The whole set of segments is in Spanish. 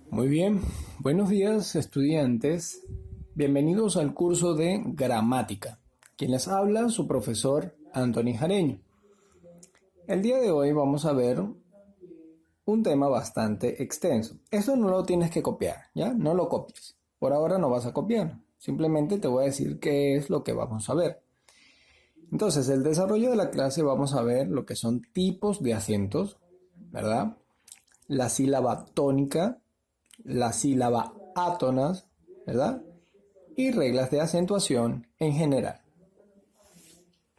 Muy bien, buenos días estudiantes, bienvenidos al curso de gramática. Quien les habla, su profesor Anthony Jareño. El día de hoy vamos a ver un tema bastante extenso. Esto no lo tienes que copiar, ¿ya? No lo copies. Por ahora no vas a copiar, simplemente te voy a decir qué es lo que vamos a ver. Entonces, el desarrollo de la clase vamos a ver lo que son tipos de acentos, ¿verdad? La sílaba tónica, la sílaba átonas, ¿verdad? Y reglas de acentuación en general.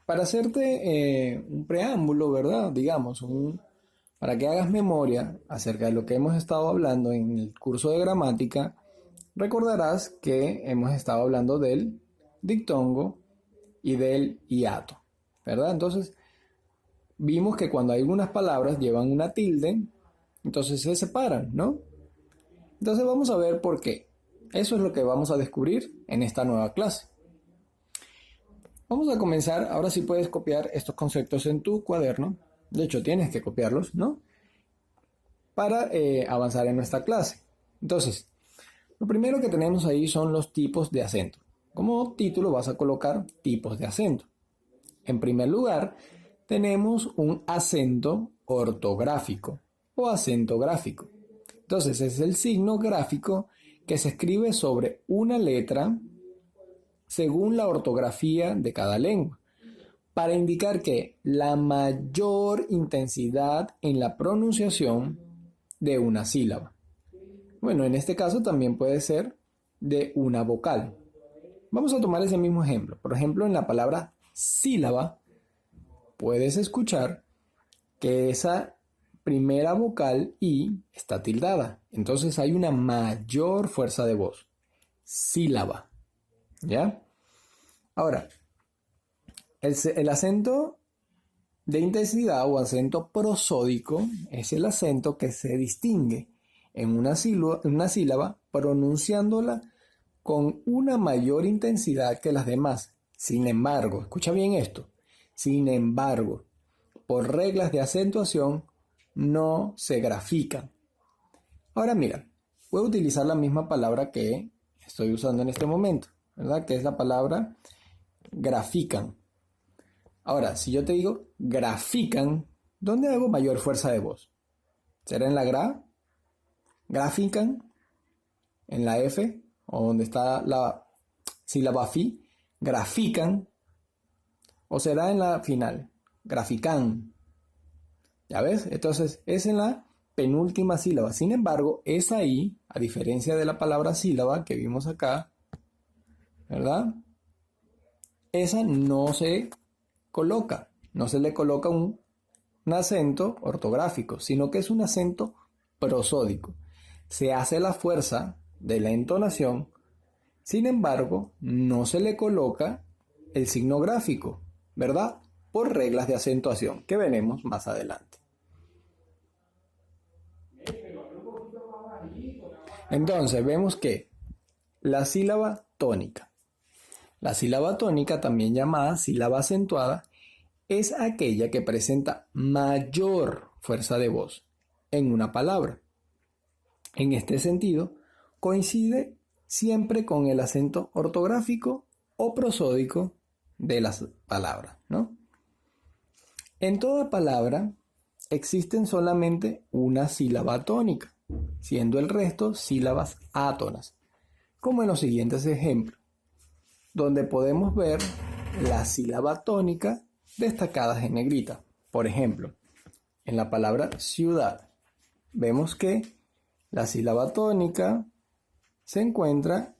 Para hacerte un preámbulo, ¿verdad? Digamos, para que hagas memoria acerca de lo que hemos estado hablando en el curso de gramática, recordarás que hemos estado hablando del dictongo y del hiato, ¿verdad? Entonces, vimos que cuando algunas palabras llevan una tilde, entonces se separan, ¿no? Entonces vamos a ver por qué. Eso es lo que vamos a descubrir en esta nueva clase. Vamos a comenzar, ahora sí puedes copiar estos conceptos en tu cuaderno. De hecho, tienes que copiarlos, ¿no? Para avanzar en nuestra clase. Entonces, lo primero que tenemos ahí son los tipos de acento. Como título vas a colocar tipos de acento. En primer lugar, tenemos un acento ortográfico o acento gráfico. Entonces, es el signo gráfico que se escribe sobre una letra según la ortografía de cada lengua, para indicar que la mayor intensidad en la pronunciación de una sílaba. Bueno, en este caso también puede ser de una vocal. Vamos a tomar ese mismo ejemplo. Por ejemplo, en la palabra sílaba, puedes escuchar que esa primera vocal I está tildada. Entonces hay una mayor fuerza de voz. Sílaba. ¿Ya? Ahora, el acento de intensidad o acento prosódico es el acento que se distingue en una sílaba pronunciándola con una mayor intensidad que las demás. Sin embargo, escucha bien esto, sin embargo, por reglas de acentuación no se grafican. Ahora mira, voy a utilizar la misma palabra que estoy usando en este momento, ¿verdad? Que es la palabra grafican. Ahora, si yo te digo grafican, ¿dónde hago mayor fuerza de voz? ¿Será en la gra? ¿Grafican? ¿En la F? ¿O donde está la sílaba fi? ¿Grafican? ¿O será en la final? Grafican. ¿Ya ves? Entonces es en la penúltima sílaba. Sin embargo, esa I, a diferencia de la palabra sílaba que vimos acá, ¿verdad? Esa no se coloca, no se le coloca un acento ortográfico, sino que es un acento prosódico. Se hace la fuerza de la entonación, sin embargo, no se le coloca el signo gráfico, ¿verdad? Por reglas de acentuación que veremos más adelante. Entonces, vemos que la sílaba tónica. La sílaba tónica, también llamada sílaba acentuada, es aquella que presenta mayor fuerza de voz en una palabra. En este sentido, coincide siempre con el acento ortográfico o prosódico de las palabras, ¿no? En toda palabra existen solamente una sílaba tónica, siendo el resto sílabas átonas, como en los siguientes ejemplos, donde podemos ver la sílaba tónica destacadas en negrita. Por ejemplo, en la palabra ciudad, vemos que la sílaba tónica se encuentra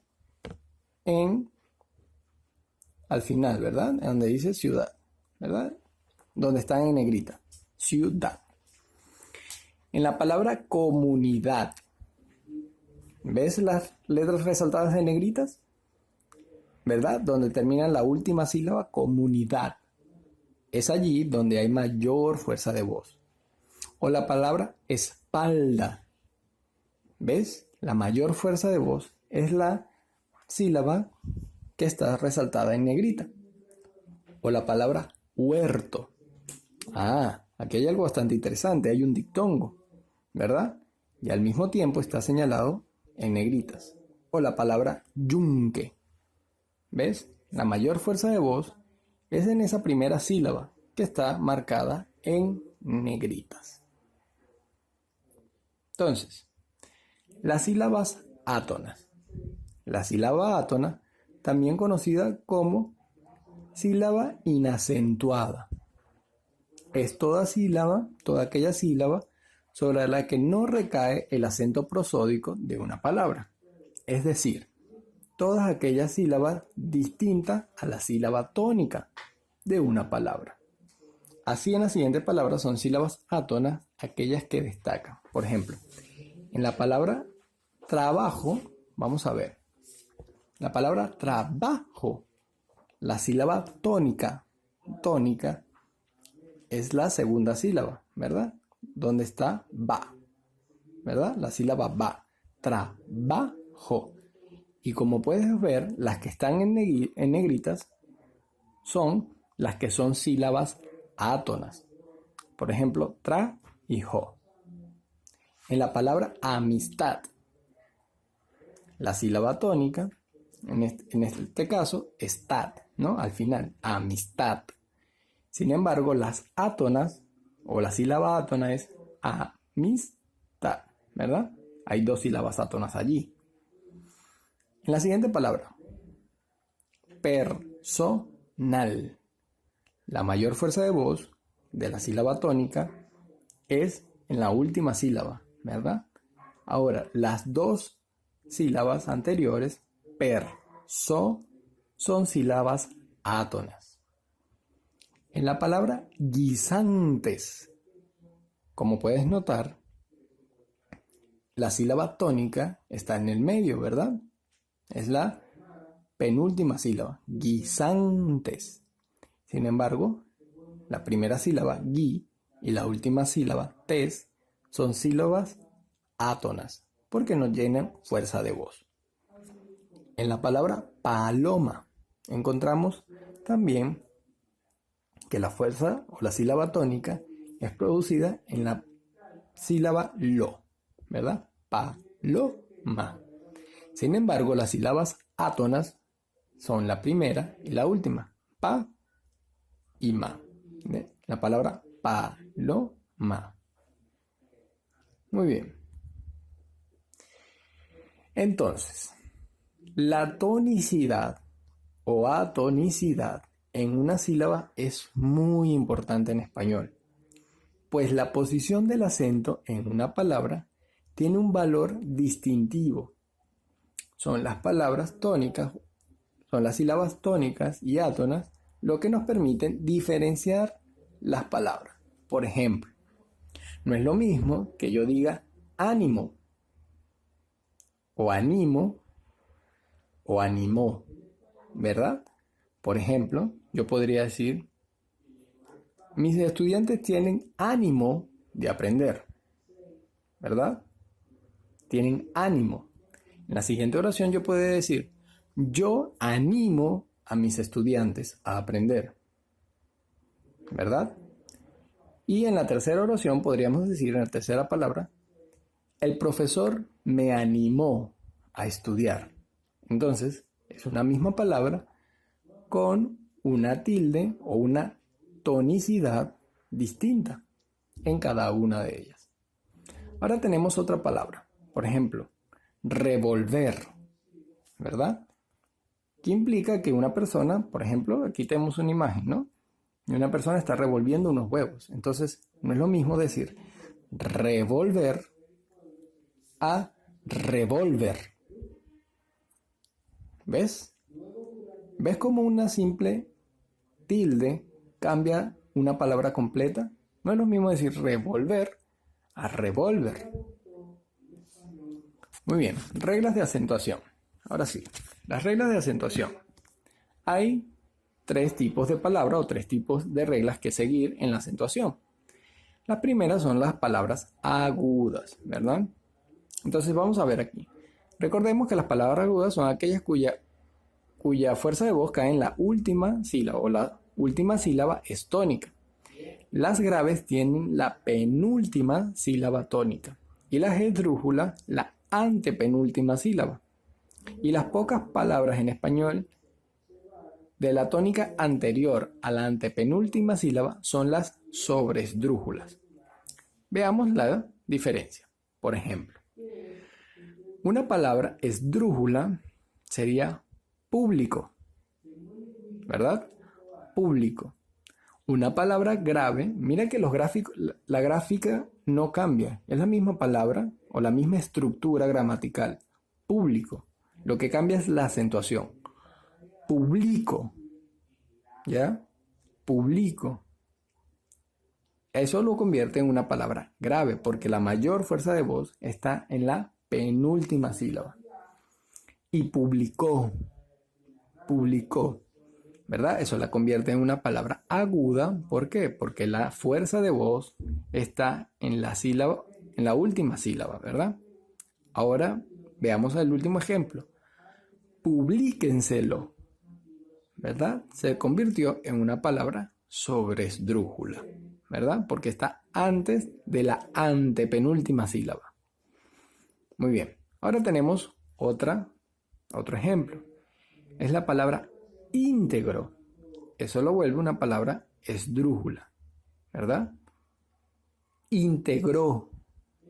al final, ¿verdad? Donde dice ciudad, ¿verdad? Donde están en negrita, ciudad. En la palabra comunidad, ¿ves las letras resaltadas en negritas? ¿Verdad? Donde termina la última sílaba, comunidad. Es allí donde hay mayor fuerza de voz. O la palabra espalda. ¿Ves? La mayor fuerza de voz es la sílaba que está resaltada en negrita. O la palabra huerto. Aquí hay algo bastante interesante. Hay un dictongo, ¿verdad? y al mismo tiempo está señalado en negritas. O la palabra yunque. ¿Ves? La mayor fuerza de voz es en esa primera sílaba que está marcada en negritas. Entonces, las sílabas átonas. La sílaba átona, también conocida como sílaba inacentuada, es toda aquella sílaba sobre la que no recae el acento prosódico de una palabra. Es decir, todas aquellas sílabas distintas a la sílaba tónica de una palabra. Así, en la siguiente palabra son sílabas átonas aquellas que destacan. Por ejemplo, en la palabra trabajo, vamos a ver, la palabra trabajo, la sílaba tónica es la segunda sílaba, ¿verdad? ¿Dónde está va? ¿Verdad? La sílaba va, trabajo. Y como puedes ver, las que están en negritas son las que son sílabas átonas. Por ejemplo, tra y jo. En la palabra amistad, la sílaba tónica, en este caso, estad, ¿no? Al final, amistad. Sin embargo, las átonas, o la sílaba átona es amistad, ¿verdad? Hay dos sílabas átonas allí. En la siguiente palabra, personal. La mayor fuerza de voz de la sílaba tónica es en la última sílaba, ¿verdad? Ahora, las dos sílabas anteriores, son sílabas átonas. En la palabra guisantes, como puedes notar, la sílaba tónica está en el medio, ¿verdad? Es la penúltima sílaba, guisantes. Sin embargo, la primera sílaba, gui, y la última sílaba, tes, son sílabas átonas, porque no llenan fuerza de voz. En la palabra paloma, encontramos también que la fuerza o la sílaba tónica es producida en la sílaba lo, ¿verdad? Paloma. Sin embargo, las sílabas átonas son la primera y la última, pa y ma. ¿Ve? La palabra paloma. Muy bien. Entonces, la tonicidad o atonicidad en una sílaba es muy importante en español, pues la posición del acento en una palabra tiene un valor distintivo. Son las palabras tónicas, son las sílabas tónicas y átonas lo que nos permiten diferenciar las palabras. Por ejemplo, no es lo mismo que yo diga ánimo, o animo, o animó, ¿verdad? Por ejemplo, yo podría decir, mis estudiantes tienen ánimo de aprender, ¿verdad? Tienen ánimo. En la siguiente oración yo puedo decir, yo animo a mis estudiantes a aprender, ¿verdad? Y en la tercera oración podríamos decir, en la tercera palabra, el profesor me animó a estudiar. Entonces, es una misma palabra con una tilde o una tonicidad distinta en cada una de ellas. Ahora tenemos otra palabra. Por ejemplo, revolver, ¿verdad? Que implica que una persona, por ejemplo, aquí tenemos una imagen, ¿no? Y una persona está revolviendo unos huevos. Entonces, no es lo mismo decir revolver a revólver. ¿Ves? ¿Ves cómo una simple tilde cambia una palabra completa? No es lo mismo decir revolver a revólver. Muy bien, reglas de acentuación. Ahora sí, las reglas de acentuación. Hay tres tipos de palabras o tres tipos de reglas que seguir en la acentuación. Las primeras son las palabras agudas, ¿verdad? Entonces vamos a ver aquí. Recordemos que las palabras agudas son aquellas cuya fuerza de voz cae en la última sílaba o la última sílaba es tónica. Las graves tienen la penúltima sílaba tónica. y la esdrújula la antepenúltima sílaba. Y las pocas palabras en español de la tónica anterior a la antepenúltima sílaba son las sobresdrújulas. Veamos la diferencia. Por ejemplo, una palabra esdrújula sería público, ¿verdad? Público. Una palabra grave, mira que la gráfica no cambia, es la misma palabra o la misma estructura gramatical. Público. Lo que cambia es la acentuación. Publico. ¿Ya? Publico. Eso lo convierte en una palabra grave porque la mayor fuerza de voz está en la penúltima sílaba. Y publicó. Publicó. ¿Verdad? Eso la convierte en una palabra aguda. ¿Por qué? Porque la fuerza de voz está en la sílaba, en la última sílaba, ¿verdad? Ahora veamos el último ejemplo. Publíquenselo, ¿verdad? Se convirtió en una palabra sobresdrújula, ¿verdad? Porque está antes de la antepenúltima sílaba. Muy bien. Ahora tenemos otro ejemplo. Es la palabra íntegro. Eso lo vuelve una palabra esdrújula, ¿verdad? Integró.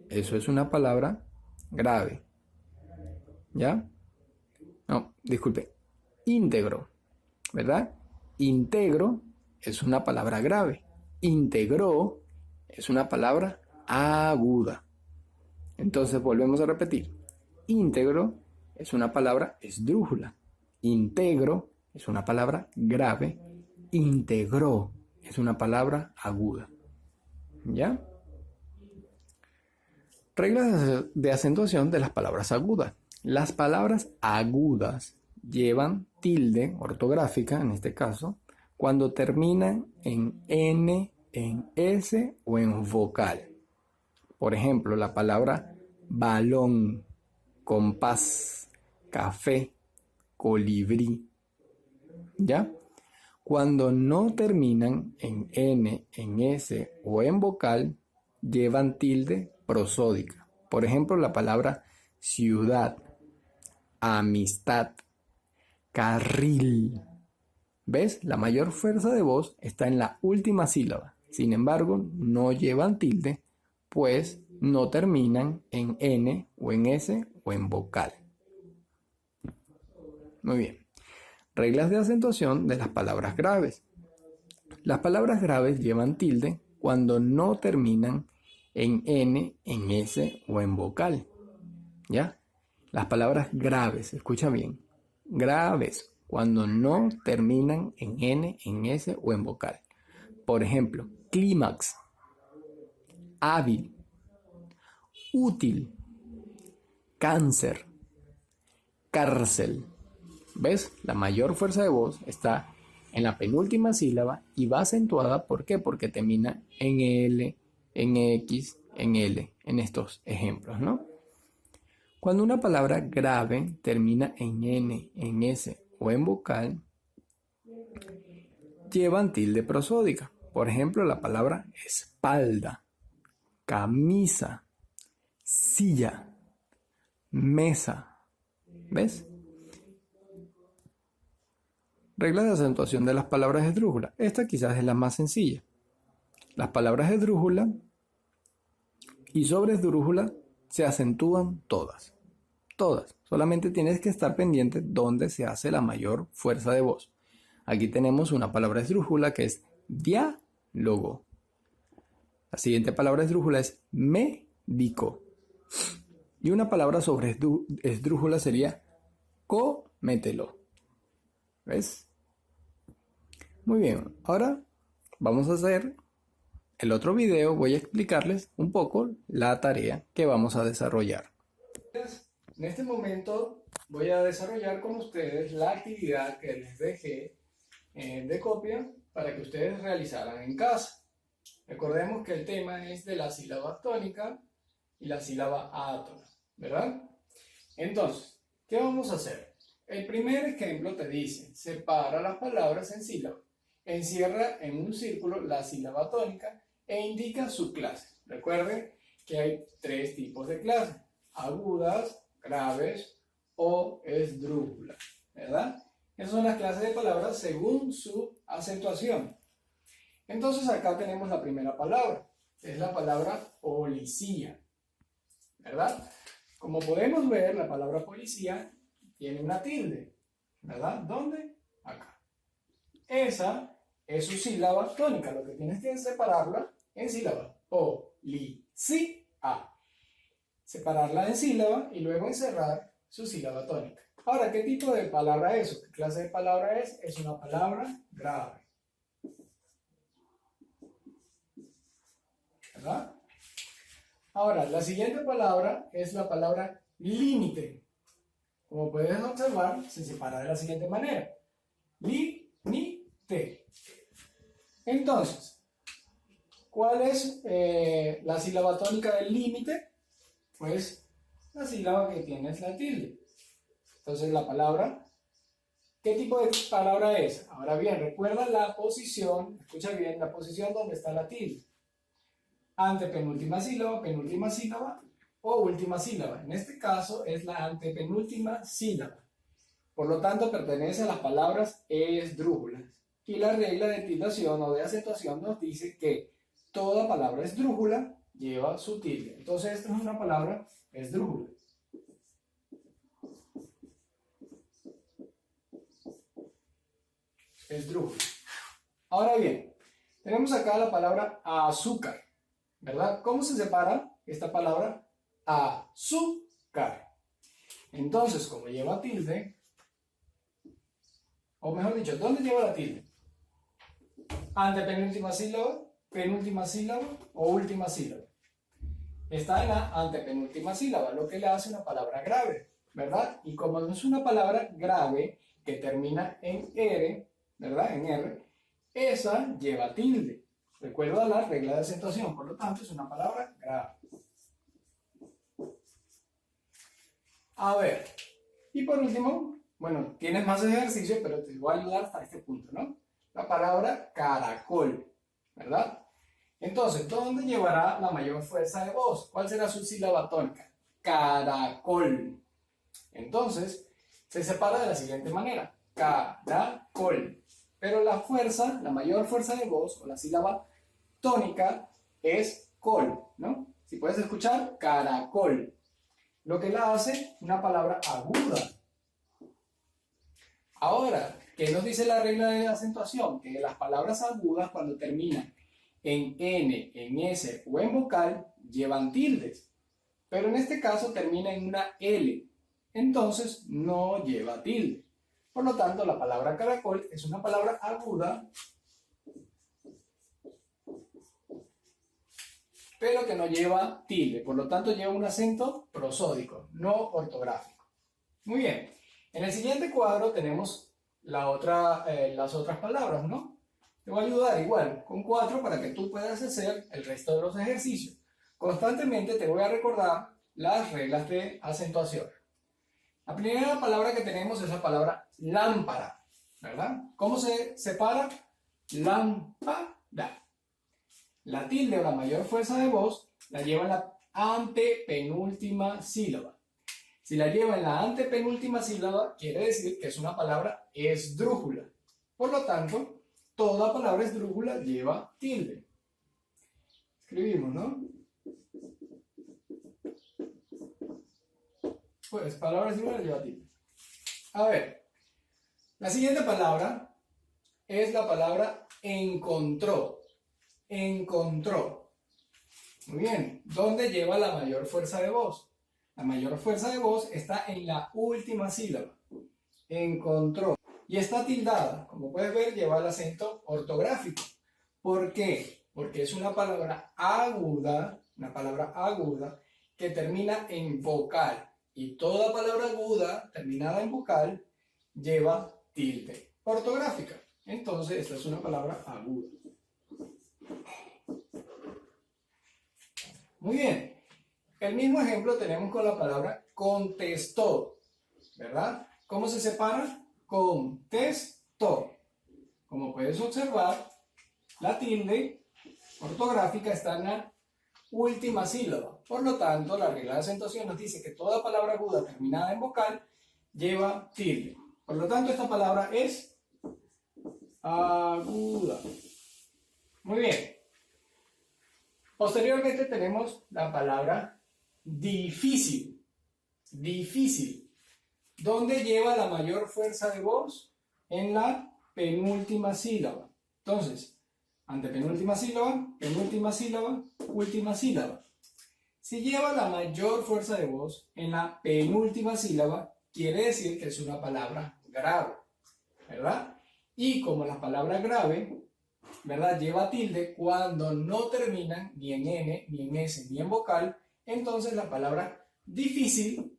Eso es una palabra grave. ¿Ya? No, disculpe. Íntegro, ¿verdad? Integro es una palabra grave. Integró es una palabra aguda. Entonces volvemos a repetir. Íntegro es una palabra esdrújula. Integro es una palabra grave. Integró es una palabra aguda. ¿Ya? Reglas de acentuación de las palabras agudas. Las palabras agudas llevan tilde ortográfica, en este caso, cuando terminan en N, en S o en vocal. Por ejemplo, la palabra balón, compás, café, colibrí. ¿Ya? Cuando no terminan en N, en S o en vocal, llevan tilde prosódica. Por ejemplo, la palabra ciudad, amistad, carril. ¿Ves? La mayor fuerza de voz está en la última sílaba. Sin embargo, no llevan tilde, pues no terminan en N o en S o en vocal. Muy bien. Reglas de acentuación de las palabras graves. Las palabras graves llevan tilde cuando no terminan en N, en S o en vocal. ¿Ya? Las palabras graves, escucha bien, graves, cuando no terminan en N, en S o en vocal. Por ejemplo, clímax, hábil, útil, cáncer, cárcel. ¿Ves? La mayor fuerza de voz está en la penúltima sílaba y va acentuada. ¿Por qué? Porque termina en L, en X, en L, en estos ejemplos, ¿no? Cuando una palabra grave termina en N, en S o en vocal, llevan tilde prosódica. Por ejemplo, la palabra espalda, camisa, silla, mesa. ¿Ves? Reglas de acentuación de las palabras esdrújulas. Esta quizás es la más sencilla. Las palabras esdrújula y sobresdrújula se acentúan todas. Todas. Solamente tienes que estar pendiente dónde se hace la mayor fuerza de voz. Aquí tenemos una palabra esdrújula que es diálogo. La siguiente palabra esdrújula es médico. Y una palabra sobresdrújula sería cómetelo. ¿Ves? Muy bien. Ahora vamos a hacer el otro video. Voy a explicarles un poco la tarea que vamos a desarrollar. En este momento voy a desarrollar con ustedes la actividad que les dejé de copia para que ustedes realizaran en casa. Recordemos que el tema es de la sílaba tónica y la sílaba átona, ¿verdad? Entonces, ¿qué vamos a hacer? El primer ejemplo te dice, separa las palabras en sílabas, encierra en un círculo la sílaba tónica e indica su clase. Recuerden que hay tres tipos de clases: agudas, graves o esdrújulas, ¿verdad? Esas son las clases de palabras según su acentuación. Entonces acá tenemos la primera palabra, es la palabra policía, ¿verdad? Como podemos ver, la palabra policía tiene una tilde, ¿verdad? ¿Dónde? Acá. Esa es su sílaba tónica, lo que tienes que separarla en sílaba. Policía. Separarla en sílaba y luego encerrar su sílaba tónica. Ahora, ¿qué tipo de palabra es eso? ¿Qué clase de palabra es? Es una palabra grave, ¿verdad? Ahora, la siguiente palabra es la palabra límite. Como puedes observar, se separa de la siguiente manera. Límite. Entonces, ¿cuál es la sílaba tónica del límite? Pues la sílaba que tiene es la tilde. Entonces la palabra, ¿qué tipo de palabra es? Ahora bien, recuerda la posición, escucha bien, la posición donde está la tilde. Antepenúltima sílaba o última sílaba. En este caso es la antepenúltima sílaba. Por lo tanto, pertenece a las palabras esdrújulas. Y la regla de tildación o de acentuación nos dice que toda palabra esdrújula lleva su tilde. Entonces, esta es una palabra esdrújula. Esdrújula. Ahora bien, tenemos acá la palabra azúcar, ¿verdad? ¿Cómo se separa esta palabra? Azúcar. Entonces, como lleva tilde, o mejor dicho, ¿dónde lleva la tilde? Antepenúltima sílaba, penúltima sílaba o última sílaba. Está en la antepenúltima sílaba, lo que le hace una palabra grave, ¿verdad? Y como no es una palabra grave que termina en R, ¿verdad? En R, esa lleva tilde. Recuerda la regla de acentuación, por lo tanto es una palabra grave. A ver, y por último, bueno, tienes más ejercicio, pero te voy a ayudar hasta este punto, ¿no? La palabra caracol, ¿verdad? Entonces, ¿dónde llevará la mayor fuerza de voz? ¿Cuál será su sílaba tónica? Caracol. Entonces, se separa de la siguiente manera. Caracol. Pero la fuerza, la mayor fuerza de voz, o la sílaba tónica, es col, ¿no? Si puedes escuchar, caracol. Lo que la hace una palabra aguda. Ahora, ¿qué nos dice la regla de acentuación? Que las palabras agudas, cuando terminan en N, en S o en vocal, llevan tildes. Pero en este caso termina en una L. Entonces, no lleva tilde. Por lo tanto, la palabra caracol es una palabra aguda, pero que no lleva tilde. Por lo tanto, lleva un acento prosódico, no ortográfico. Muy bien. En el siguiente cuadro tenemos las otras palabras, ¿no? Te voy a ayudar igual con 4 para que tú puedas hacer el resto de los ejercicios. Constantemente te voy a recordar las reglas de acentuación. La primera palabra que tenemos es la palabra lámpara, ¿verdad? ¿Cómo se separa? Lámpara. La tilde o la mayor fuerza de voz la lleva en la antepenúltima sílaba. Si la lleva en la antepenúltima sílaba, quiere decir que es una palabra esdrújula. Por lo tanto, toda palabra esdrújula lleva tilde. Escribimos, ¿no? Pues palabra esdrújula lleva tilde. A ver, la siguiente palabra es la palabra encontró. Encontró. Muy bien. ¿Dónde lleva la mayor fuerza de voz? La mayor fuerza de voz está en la última sílaba. Encontró. Y está tildada. Como puedes ver, lleva el acento ortográfico. ¿Por qué? Porque es una palabra aguda que termina en vocal. Y toda palabra aguda terminada en vocal lleva tilde ortográfica. Entonces, esta es una palabra aguda. Muy bien. El mismo ejemplo tenemos con la palabra contestó, ¿verdad? ¿Cómo se separa? Contestó. Como puedes observar, la tilde ortográfica está en la última sílaba. Por lo tanto, la regla de acentuación nos dice que toda palabra aguda terminada en vocal lleva tilde. Por lo tanto, esta palabra es aguda. Muy bien. Posteriormente tenemos la palabra difícil. Difícil. ¿Dónde lleva la mayor fuerza de voz? En la penúltima sílaba. Entonces, antepenúltima sílaba, penúltima sílaba, última sílaba. Si lleva la mayor fuerza de voz en la penúltima sílaba, quiere decir que es una palabra grave, ¿verdad? Y como la palabra grave, ¿verdad?, lleva tilde cuando no termina ni en N, ni en S, ni en vocal, entonces la palabra difícil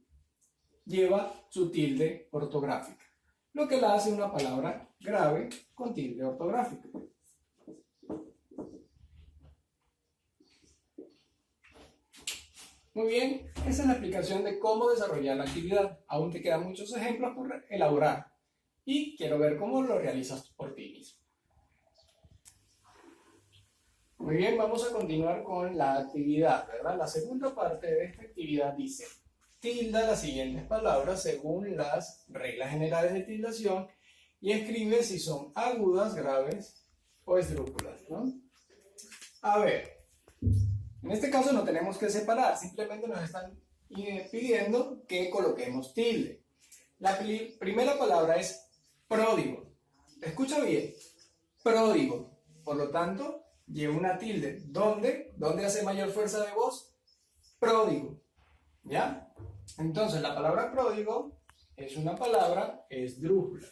lleva su tilde ortográfica, lo que la hace una palabra grave con tilde ortográfica. Muy bien, esa es la explicación de cómo desarrollar la actividad. Aún te quedan muchos ejemplos por elaborar y quiero ver cómo lo realizas por ti mismo. Muy bien, vamos a continuar con la actividad, ¿verdad? La segunda parte de esta actividad dice: tilda las siguientes palabras según las reglas generales de tildación y escribe si son agudas, graves o esdrújulas, ¿no? A ver, en este caso no tenemos que separar, simplemente nos están pidiendo que coloquemos tilde. La primera palabra es pródigo. Escucha bien, pródigo. Por lo tanto, lleva una tilde. ¿Dónde? ¿Dónde hace mayor fuerza de voz? Pródigo. ¿Ya? Entonces, la palabra pródigo es una palabra esdrújula.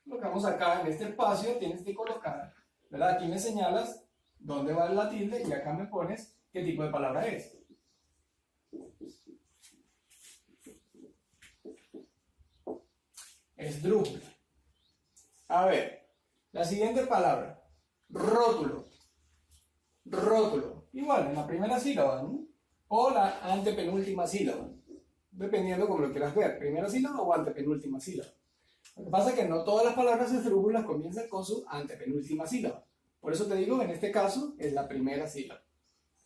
Colocamos acá en este espacio, tienes que colocar, ¿verdad? Aquí me señalas dónde va la tilde y acá me pones qué tipo de palabra es. Esdrújula. A ver, la siguiente palabra, rótulo. Rótulo. Igual, en la primera sílaba, ¿no? O la antepenúltima sílaba, dependiendo como lo quieras ver, primera sílaba o antepenúltima sílaba. Lo que pasa es que no todas las palabras esdrújulas comienzan con su antepenúltima sílaba. Por eso te digo, en este caso, es la primera sílaba.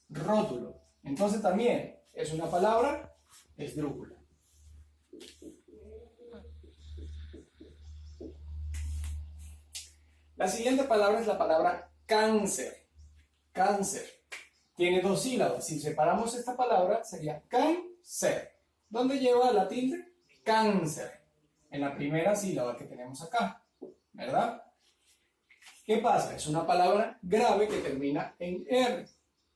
Rótulo. Entonces también es una palabra esdrújula. La siguiente palabra es la palabra cáncer. Cáncer. Tiene dos sílabas. Si separamos esta palabra, sería cáncer. ¿Dónde lleva la tilde? Cáncer. En la primera sílaba que tenemos acá, ¿verdad? ¿Qué pasa? Es una palabra grave que termina en R,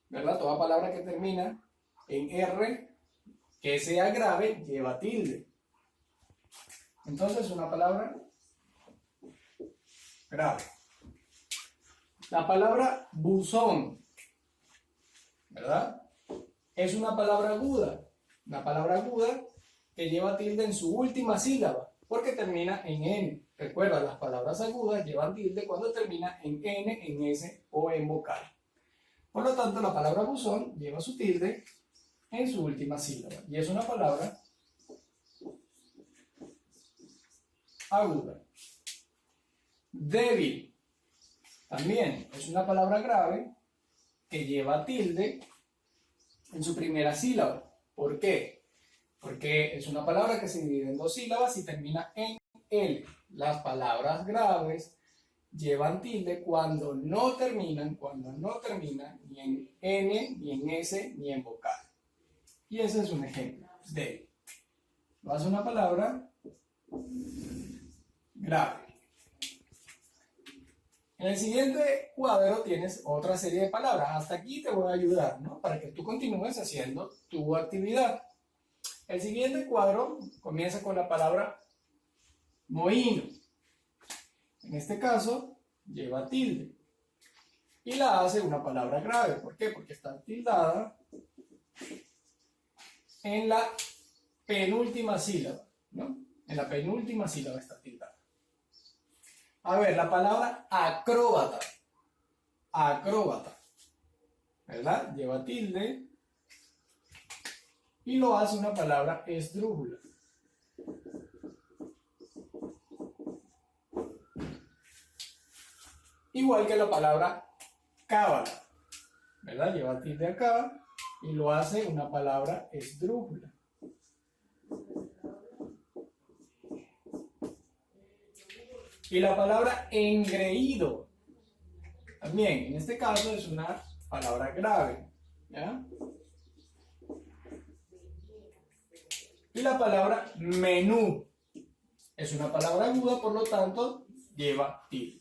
¿verdad? Toda palabra que termina en R, que sea grave, lleva tilde. Entonces, es una palabra grave. La palabra buzón, ¿verdad? Es una palabra aguda. Una palabra aguda que lleva tilde en su última sílaba, porque termina en N. Recuerda, las palabras agudas llevan tilde cuando termina en N, en S o en vocal. Por lo tanto, la palabra buzón lleva su tilde en su última sílaba. Y es una palabra aguda. Débil. También es una palabra grave que lleva tilde en su primera sílaba. ¿Por qué? Porque es una palabra que se divide en dos sílabas y termina en L. Las palabras graves llevan tilde cuando no terminan ni en N, ni en S, ni en vocal. Y ese es un ejemplo de lo hace una palabra grave. En el siguiente cuadro tienes otra serie de palabras. Hasta aquí te voy a ayudar, ¿no? Para que tú continúes haciendo tu actividad. El siguiente cuadro comienza con la palabra mohíno. En este caso, lleva tilde. Y la hace una palabra grave. ¿Por qué? Porque está tildada en la penúltima sílaba, ¿no? En la penúltima sílaba está tildada. A ver, la palabra acróbata. Acróbata. ¿Verdad? Lleva tilde. Y lo hace una palabra esdrújula. Igual que la palabra cábala, ¿verdad? Lleva tilde acá y lo hace una palabra esdrújula. Y la palabra engreído, también, en este caso es una palabra grave, ¿ya? Y la palabra menú es una palabra aguda, por lo tanto, lleva tilde.